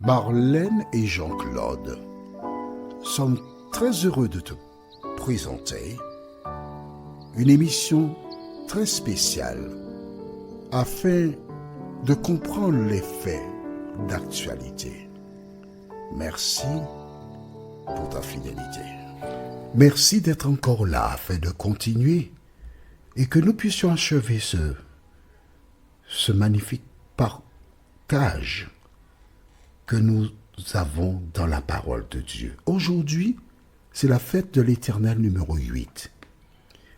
Marlène et Jean-Claude sommes très heureux de te présenter une émission très spéciale afin de comprendre les faits d'actualité. Merci pour ta fidélité. Merci d'être encore là afin de continuer et que nous puissions achever ce magnifique partage que nous avons dans la parole de Dieu. Aujourd'hui, c'est la fête de l'Éternel numéro 8.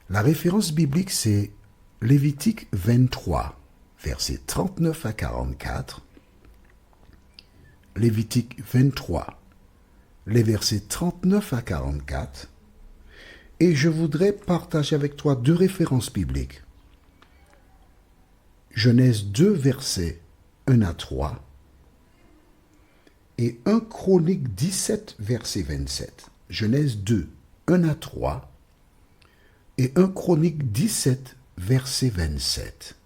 La référence biblique, c'est Lévitique 23, versets 39 à 44. Lévitique 23, les versets 39 à 44. Et je voudrais partager avec toi deux références bibliques. Genèse 2, versets 1 à 3. Et 1 Chronique 17, verset 27. Genèse 2, 1 à 3. Et 1 Chronique 17, verset 27.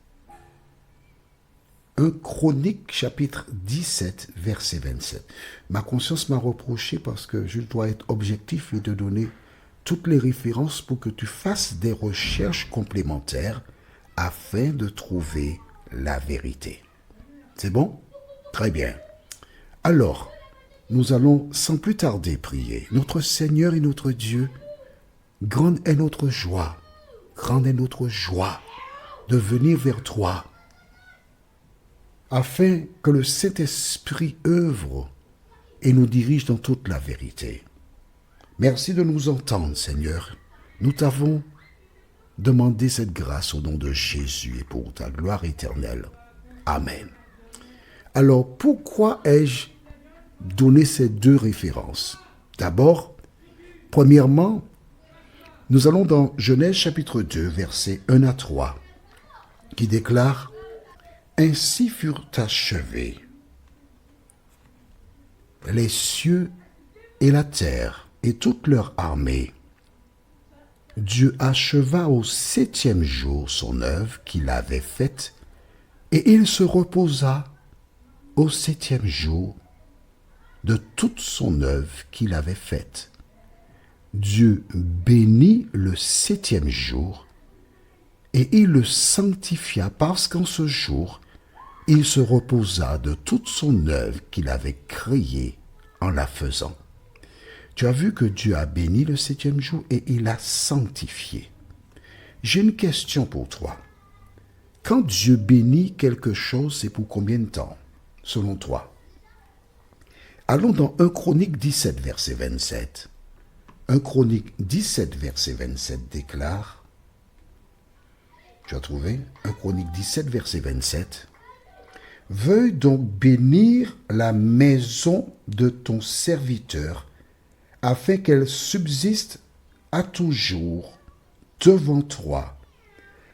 1 Chronique chapitre 17, verset 27. Ma conscience m'a reproché parce que je dois être objectif et te donner toutes les références pour que tu fasses des recherches complémentaires afin de trouver la vérité. C'est bon? Très bien. Alors, nous allons sans plus tarder prier. Notre Seigneur et notre Dieu, grande est notre joie de venir vers toi, afin que le Saint-Esprit œuvre et nous dirige dans toute la vérité. Merci de nous entendre, Seigneur. Nous t'avons demandé cette grâce au nom de Jésus et pour ta gloire éternelle. Amen. Alors, pourquoi ai-je donné ces deux références? D'abord, premièrement, nous allons dans Genèse chapitre 2, versets 1 à 3, qui déclare « Ainsi furent achevés les cieux et la terre et toute leur armée. Dieu acheva au 7e jour son œuvre qu'il avait faite, et il se reposa au 7e jour de toute son œuvre qu'il avait faite. Dieu bénit le 7e jour, et il le sanctifia parce qu'en ce jour, il se reposa de toute son œuvre qu'il avait créée en la faisant. Tu as vu que Dieu a béni le 7e jour et il l'a sanctifié. J'ai une question pour toi. Quand Dieu bénit quelque chose, c'est pour combien de temps, selon toi? Allons dans 1 Chronique 17, verset 27. 1 Chronique 17, verset 27 déclare, tu as trouvé? 1 Chronique 17, verset 27. Veuille donc bénir la maison de ton serviteur, afin qu'elle subsiste à toujours devant toi,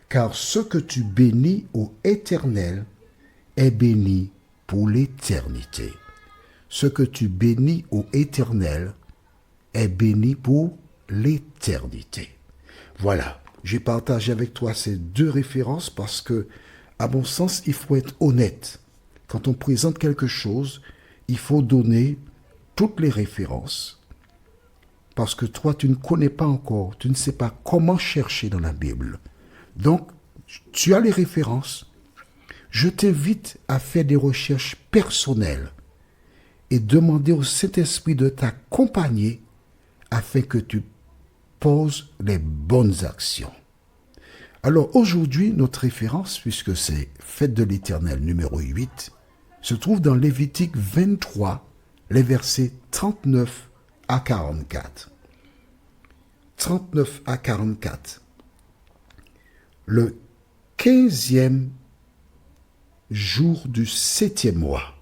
car ce que tu bénis ô Éternel est béni pour l'éternité. Ce que tu bénis ô Éternel est béni pour l'éternité. Voilà, j'ai partagé avec toi ces deux références parce que, à mon sens, il faut être honnête. Quand on présente quelque chose, il faut donner toutes les références. Parce que toi, tu ne connais pas encore, tu ne sais pas comment chercher dans la Bible. Donc, tu as les références. Je t'invite à faire des recherches personnelles et demander au Saint-Esprit de t'accompagner afin que tu poses les bonnes actions. Alors aujourd'hui, notre référence, puisque c'est Fête de l'Éternel numéro 8, se trouve dans Lévitique 23, les versets 39 à 44. 39 à 44. Le 15e jour du 7e mois,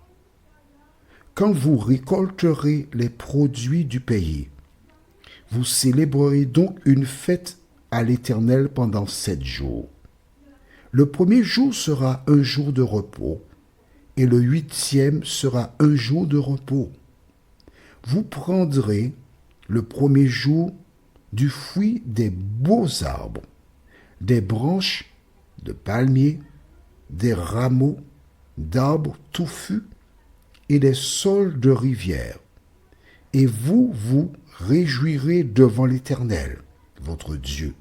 quand vous récolterez les produits du pays, vous célébrerez donc une fête à l'Éternel pendant 7 jours. Le premier jour sera un jour de repos, et le 8e sera un jour de repos. Vous prendrez le premier jour du fruit des beaux arbres, des branches de palmiers, des rameaux d'arbres touffus et des saules de rivière. Et vous vous réjouirez devant l'Éternel, votre Dieu.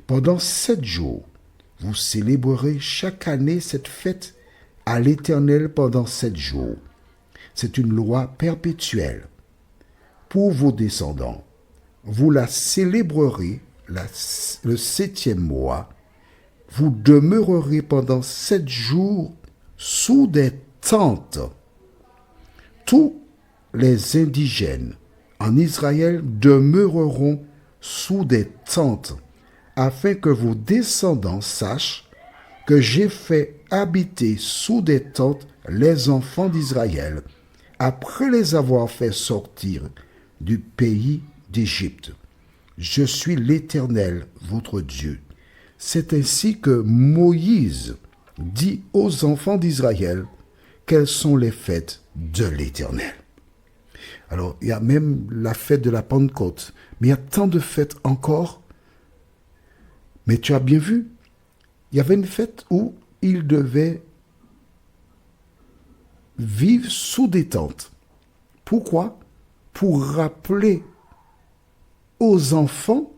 Pendant 7 jours, vous célébrerez chaque année cette fête à l'Éternel pendant 7 jours. C'est une loi perpétuelle. Pour vos descendants, vous la célébrerez le 7e mois. Vous demeurerez pendant 7 jours sous des tentes. Tous les indigènes en Israël demeureront sous des tentes, afin que vos descendants sachent que j'ai fait habiter sous des tentes les enfants d'Israël, après les avoir fait sortir du pays d'Égypte. Je suis l'Éternel, votre Dieu. C'est ainsi que Moïse dit aux enfants d'Israël quelles sont les fêtes de l'Éternel. Alors, il y a même la fête de la Pentecôte, mais il y a tant de fêtes encore. Mais tu as bien vu, il y avait une fête où ils devaient vivre sous des tentes. Pourquoi? Pour rappeler aux enfants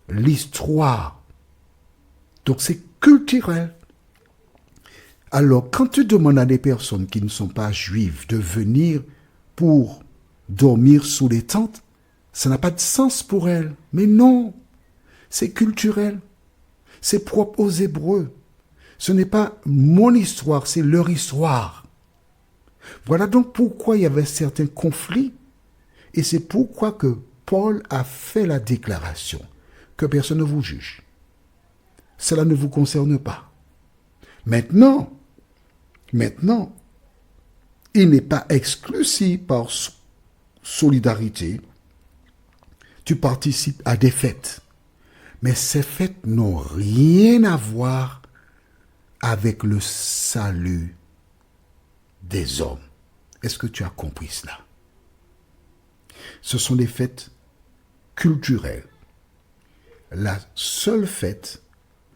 l'histoire. Donc c'est culturel. Alors, quand tu demandes à des personnes qui ne sont pas juives de venir pour dormir sous les tentes, ça n'a pas de sens pour elles. Mais non, c'est culturel. C'est propre aux Hébreux. Ce n'est pas mon histoire, c'est leur histoire. Voilà donc pourquoi il y avait certains conflits. Et c'est pourquoi que Paul a fait la déclaration que personne ne vous juge. Cela ne vous concerne pas. Maintenant, il n'est pas exclu si par solidarité, tu participes à des fêtes. Mais ces fêtes n'ont rien à voir avec le salut des hommes. Est-ce que tu as compris cela? Ce sont des fêtes culturelles. La seule fête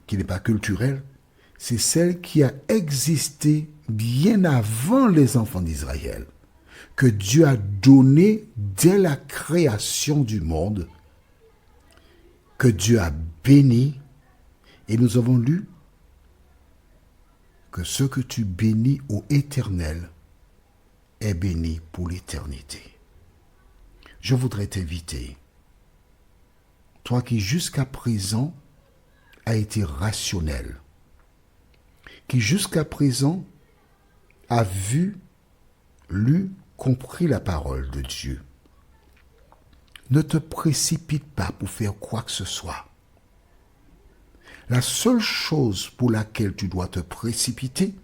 qui n'est pas culturelle, c'est celle qui a existé bien avant les enfants d'Israël, que Dieu a donné dès la création du monde, que Dieu a béni, et nous avons lu que ce que tu bénis au Éternel est béni pour l'éternité. Je voudrais t'inviter, toi qui jusqu'à présent a été rationnel, qui jusqu'à présent a vu, lu, compris la parole de Dieu. Ne te précipite pas pour faire quoi que ce soit. La seule chose pour laquelle tu dois te précipiter,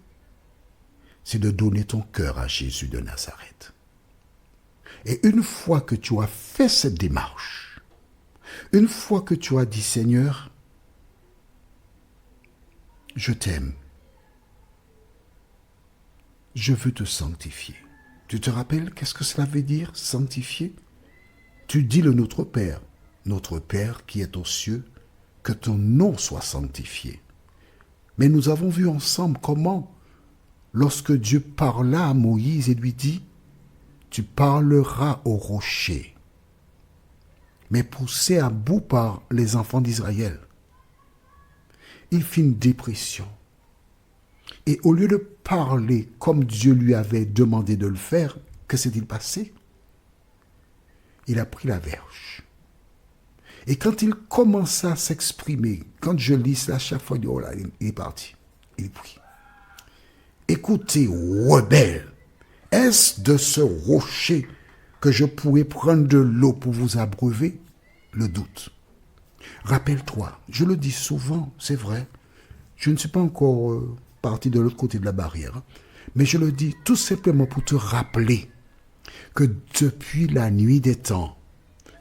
c'est de donner ton cœur à Jésus de Nazareth. Et une fois que tu as fait cette démarche, une fois que tu as dit, Seigneur, je t'aime, je veux te sanctifier. Tu te rappelles qu'est-ce que cela veut dire, sanctifier? Tu dis le Notre Père qui est aux cieux, que ton nom soit sanctifié. Mais nous avons vu ensemble comment, lorsque Dieu parla à Moïse et lui dit, tu parleras au rocher, mais poussé à bout par les enfants d'Israël. Il fit une dépression. Et au lieu de parler comme Dieu lui avait demandé de le faire, que s'est-il passé? Il a pris la verge. Et quand il commença à s'exprimer, quand je lis cela à chaque fois, oh là, il est parti. Il est pris. Écoutez, rebelle, est-ce de ce rocher que je pourrais prendre de l'eau pour vous abreuver? Le doute. Rappelle-toi, je le dis souvent, c'est vrai, je ne suis pas encore parti de l'autre côté de la barrière, mais je le dis tout simplement pour te rappeler que depuis la nuit des temps,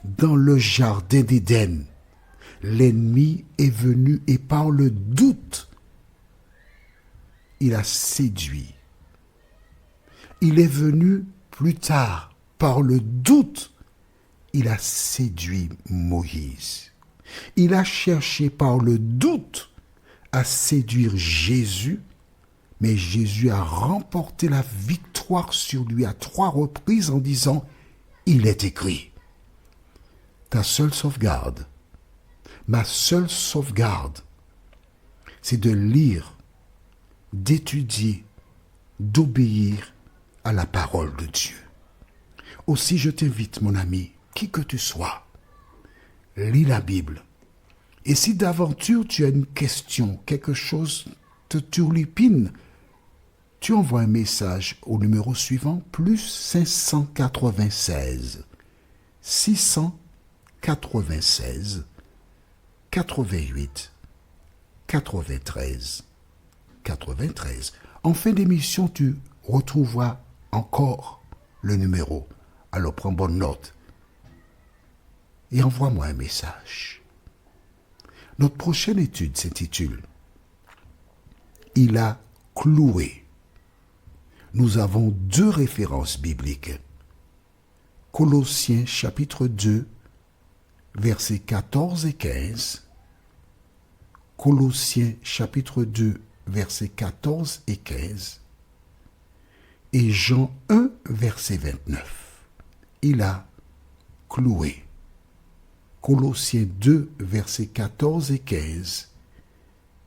dans le jardin d'Éden, l'ennemi est venu et par le doute, il a séduit. Il est venu plus tard, par le doute, il a séduit Moïse. Il a cherché par le doute à séduire Jésus, mais Jésus a remporté la victoire t'asseoir sur lui à 3 reprises en disant « Il est écrit ». Ta seule sauvegarde, ma seule sauvegarde, c'est de lire, d'étudier, d'obéir à la parole de Dieu. Aussi, je t'invite, mon ami, qui que tu sois, lis la Bible. Et si d'aventure tu as une question, quelque chose te turlupine, tu envoies un message au numéro suivant, plus 596 696 88 93 93. En fin d'émission, tu retrouveras encore le numéro. Alors prends bonne note et envoie-moi un message. Notre prochaine étude s'intitule « Il a cloué ». Nous avons 2 références bibliques. Colossiens chapitre 2, versets 14 et 15. Colossiens chapitre 2, versets 14 et 15. Et Jean 1, verset 29. Il a cloué. Colossiens 2, versets 14 et 15.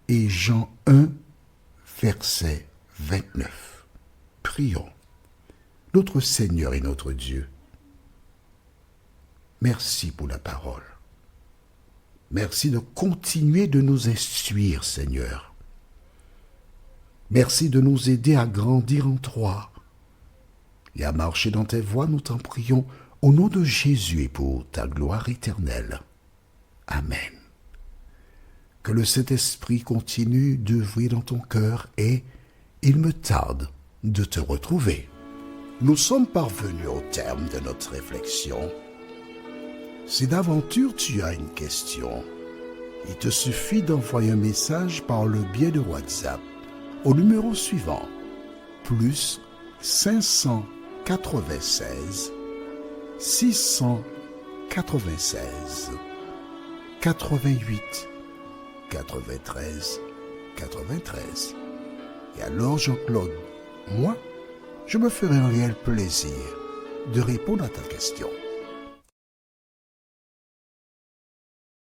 Et Jean 1, verset 29. Prions. Notre Seigneur et notre Dieu, merci pour la parole. Merci de continuer de nous instruire, Seigneur. Merci de nous aider à grandir en toi et à marcher dans tes voies, nous t'en prions, au nom de Jésus et pour ta gloire éternelle. Amen. Que le Saint-Esprit continue d'œuvrer dans ton cœur et il me tarde de te retrouver. Nous sommes parvenus au terme de notre réflexion. Si d'aventure tu as une question, il te suffit d'envoyer un message par le biais de WhatsApp au numéro suivant, plus 596 696 88 93 93. Et alors Jean-Claude, moi, je me ferai un réel plaisir de répondre à ta question.